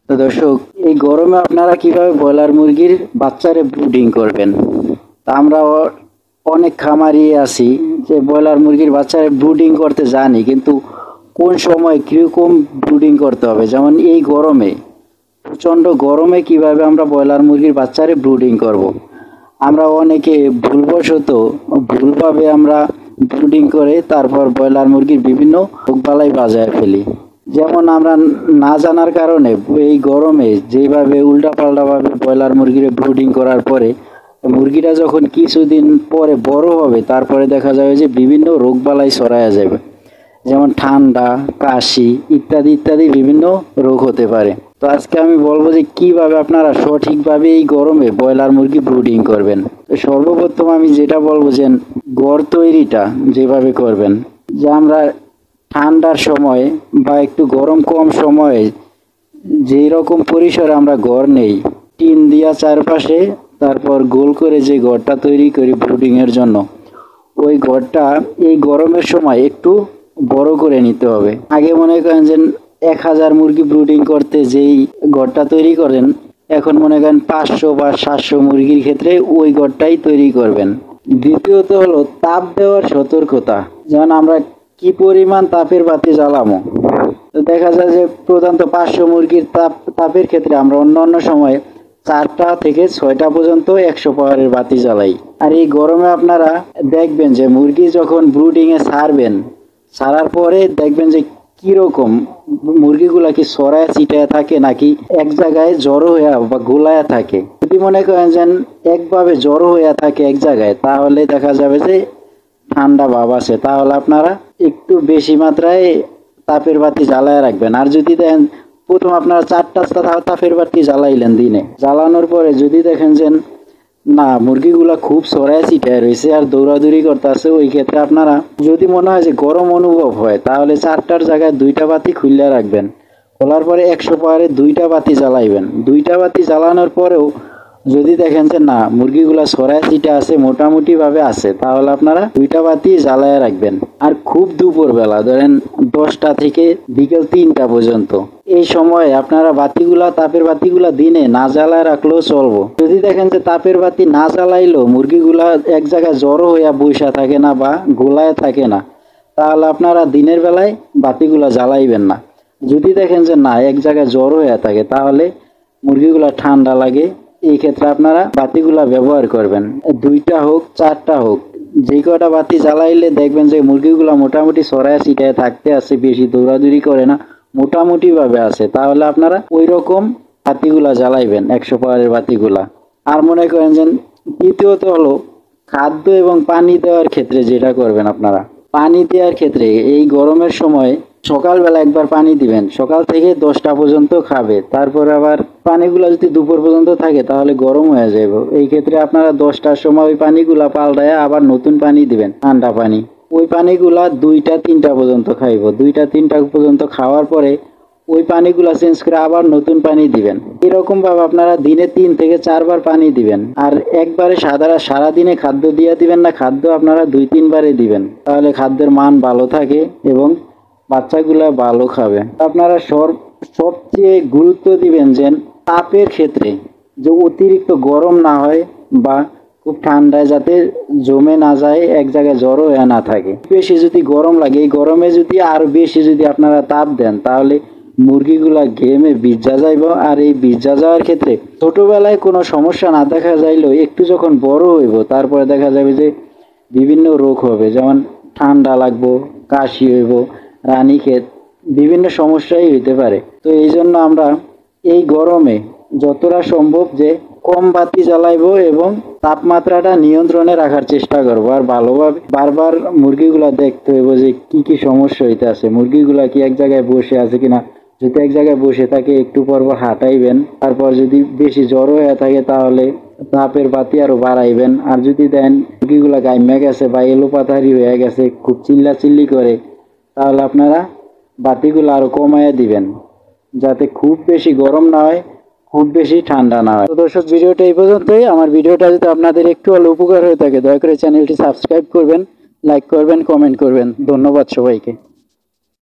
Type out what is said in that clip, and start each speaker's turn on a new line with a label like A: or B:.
A: তো দর্শক, এই গরমে আপনারা কিভাবে ব্রয়লার মুরগির বাচ্চারে ব্রুডিং করবেন? তা আমরা অনেক খামারি আছি যে ব্রয়লার মুরগির বাচ্চারে ব্রুডিং করতে জানি, কিন্তু কোন সময় কিরকম ব্রুডিং করতে হবে, যেমন এই গরমে, প্রচণ্ড গরমে কিভাবে আমরা ব্রয়লার মুরগির বাচ্চারে ব্রুডিং করব। আমরা অনেকে ভুলভাবে আমরা ব্রুডিং করে তারপর ব্রয়লার মুরগির বিভিন্ন রোগবালাই বাজায় ফেলি। যেমন আমরা না জানার কারণে এই গরমে যেভাবে উল্টাপাল্টাভাবে ব্রয়লার মুরগির ব্রুডিং করার পরে মুরগিটা যখন কিছুদিন পরে বড় হবে, তারপরে দেখা যাবে যে বিভিন্ন রোগবালাই ছড়ায়া যাবে, যেমন ঠান্ডা, কাশি ইত্যাদি ইত্যাদি বিভিন্ন রোগ হতে পারে। তো আজকে আমি বলবো যে কিভাবে আপনারা সঠিকভাবে এই গরমে ব্রয়লার মুরগি ব্রুডিং করবেন। তো সর্বপ্রথম আমি যেটা বলবো যে ঘর তৈরিটা যেভাবে করবেন, যে আমরা ঠান্ডার সময় বা একটু গরম কম সময়ে যেই রকম পরিসরে আমরা ঘর নেই, টিন দিয়া চারপাশে, তারপর গোল করে যে ঘরটা তৈরি করি ব্রুডিং এর জন্য, ওই ঘরটা এই গরমের সময় একটু বড় করে নিতে হবে। আগে মনে করেন যে 1000 মুরগি ব্রুডিং করতে যেই ঘরটা তৈরি করেন, এখন মনে করেন 500 বা 700 মুরগির ক্ষেত্রে ওই ঘরটাই তৈরি করবেন। দ্বিতীয়ত হলো তাপ দেওয়ার সতর্কতা, যেমন আমরা কি পরিমাণ তাপের বাতি জ্বালাবো। তো দেখা যায় যে প্রধানত 500 মুরগির তাপের ক্ষেত্রে আমরা অন্য সময় 4টা থেকে 6টা পর্যন্ত 100 পাওয়ারের বাতি জ্বালাই। আর এই গরমে আপনারা দেখবেন যে মুরগি যখন ব্রুডিং এ ছাড়ার পরে দেখবেন যে কিরকম মুরগিগুলা কি ছড়ায় ছিটায় থাকে নাকি এক জায়গায় জড়ো হইয়া বা গোলায়া থাকে। যদি মনে করেন যে একভাবে জড়ো হইয়া থাকে এক জায়গায়, তাহলে দেখা যাবে যে ঠান্ডা ভাব আছে, তাহলে আপনারা একটু বেশি মাত্রায় তাপের বাতি জ্বালায় রাখবেন। আর যদি দেখেন প্রথম আপনারা 4টা তাপের বাতি জ্বালাইলেন দিনে, জ্বালানোর পরে যদি দেখেন যে না মুরগিগুলা খুব ছড়ায় ছিটায় রয়েছে আর দৌড়াদৌড়ি করতেছে, ওই ক্ষেত্রে আপনারা যদি মনে হয় যে গরম অনুভব হয়, তাহলে 4টার জায়গায় 2টা বাতি খুলে রাখবেন। খোলার পরে 100 পাওয়ারে 2টা বাতি জ্বালাইবেন। 2টা বাতি জ্বালানোর পরেও যদি দেখেন যে না মুরগিগুলা ছড়ায় ছিটা আছে, মোটামুটি ভাবে আছে, তাহলে আপনারা 2টা বাতি জ্বালায় রাখবেন। আর খুব দুপুরবেলা, ধরেন 10টা থেকে বিকেল 3টা পর্যন্ত, এই সময়ে আপনারা তাপের বাতিগুলা দিনে না জ্বালায় রাখলেও চলবো। যদি দেখেন যে তাপের বাতি না জ্বালাইলেও মুরগিগুলা এক জায়গায় জড়ো হইয়া বসা থাকে না বা গোলায় থাকে না, তাহলে আপনারা দিনের বেলায় বাতিগুলা জ্বালাইবেন না। যদি দেখেন যে না এক জায়গায় জড়ো হইয়া থাকে, তাহলে মুরগিগুলা ঠান্ডা লাগে, এই ক্ষেত্রে আপনারা বাতিগুলা ব্যবহার করবেন। 2টা হোক 4টা হোক, যে কটা বাতি জ্বালাইলে দেখবেন যে মুরগিগুলা মোটামুটি ছড়ায় ছিটায় থাকতে আছে, বেশি দৌড়াদৌড়ি করে না, মোটামুটি ভাবে আছে, তাহলে আপনারা ওই রকম বাতিগুলা জ্বালাইবেন, 100 পাওয়ারের বাতিগুলা। আর মনে করেন যে তৃতীয়ত হলো খাদ্য এবং পানি দেওয়ার ক্ষেত্রে যেটা করবেন, আপনারা পানি দেওয়ার ক্ষেত্রে এই গরমের সময় সকালবেলা একবার পানি দিবেন, সকাল থেকে 10টা পর্যন্ত খাবে, তারপর আবার পানিগুলা যদি দুপুর পর্যন্ত থাকে তাহলে গরম হয়ে যাবে। এই ক্ষেত্রে আপনারা 10টার সময় ওই পানিগুলা পাল্টায় আবার নতুন পানি দিবেন, ঠান্ডা পানি। ওই পানিগুলা 2টা 3টা পর্যন্ত খাইব। 2টা 3টা পর্যন্ত খাওয়ার পরে ওই পানিগুলা চেঞ্জ করে আবার নতুন পানি দিবেন। এরকম ভাবে আপনারা দিনে 3 থেকে 4 বার পানি দিবেন। আর একবারে সারাদিনে খাদ্য দিয়ে দিবেন না, খাদ্য আপনারা 2-3 বারে দিবেন, তাহলে খাদ্যের মান ভালো থাকে এবং বাচ্চাগুলা ভালো খাবে। আপনারা সবচেয়ে গুরুত্ব দিবেন যে তাপের ক্ষেত্রে যে অতিরিক্ত গরম না হয় বা খুব ঠান্ডায় যাতে জমে না যায়, এক জায়গায় জড়ো হয়ে না থাকে। বেশি যদি গরম লাগে, এই গরমে যদি আরো বেশি যদি আপনারা তাপ দেন, তাহলে মুরগিগুলা ঘেমে ভিজা যাইব। আর এই ভিজা যাওয়ার ক্ষেত্রে ছোটবেলায় কোনো সমস্যা না দেখা যাইলেও একটু যখন বড় হইব, তারপরে দেখা যাবে যে বিভিন্ন রোগ হবে, যেমন ঠান্ডা লাগবো, কাশি হইব, রানীক্ষেত, বিভিন্ন সমস্যাই হইতে পারে। তো এই জন্য আমরা এই গরমে যতটা সম্ভব যে কম বাতি জ্বালাইবো এবং তাপমাত্রাটা নিয়ন্ত্রণে রাখার চেষ্টা করবো। আর ভালোভাবে বারবার মুরগিগুলা দেখতে হইব যে কি কি সমস্যা হইতে আছে, মুরগিগুলা কি এক জায়গায় বসে আছে কিনা। যদি এক জায়গায় বসে থাকে একটু পর হাঁটাইবেন। তারপর যদি বেশি জ্বর হয়ে থাকে তাহলে তাপের বাতি আরো বাড়াইবেন। আর যদি দেন মুরগিগুলা গাইমা গেছে বা এলোপাথারি হয়ে গেছে, খুব চিল্লাচিল্লি করে, তাহলে আপনারা বাতিগুলো আরো কমায় দিবেন, যাতে খুব বেশি গরম না হয়, খুব বেশি ঠান্ডা না হয়। তো দর্শক, ভিডিওটা এই পর্যন্তই। আমার ভিডিওটা যদি আপনাদের একটু হলে উপকার হয়ে থাকে, দয়া করে চ্যানেলটি সাবস্ক্রাইব করবেন, লাইক করবেন, কমেন্ট করবেন। ধন্যবাদ সবাইকে।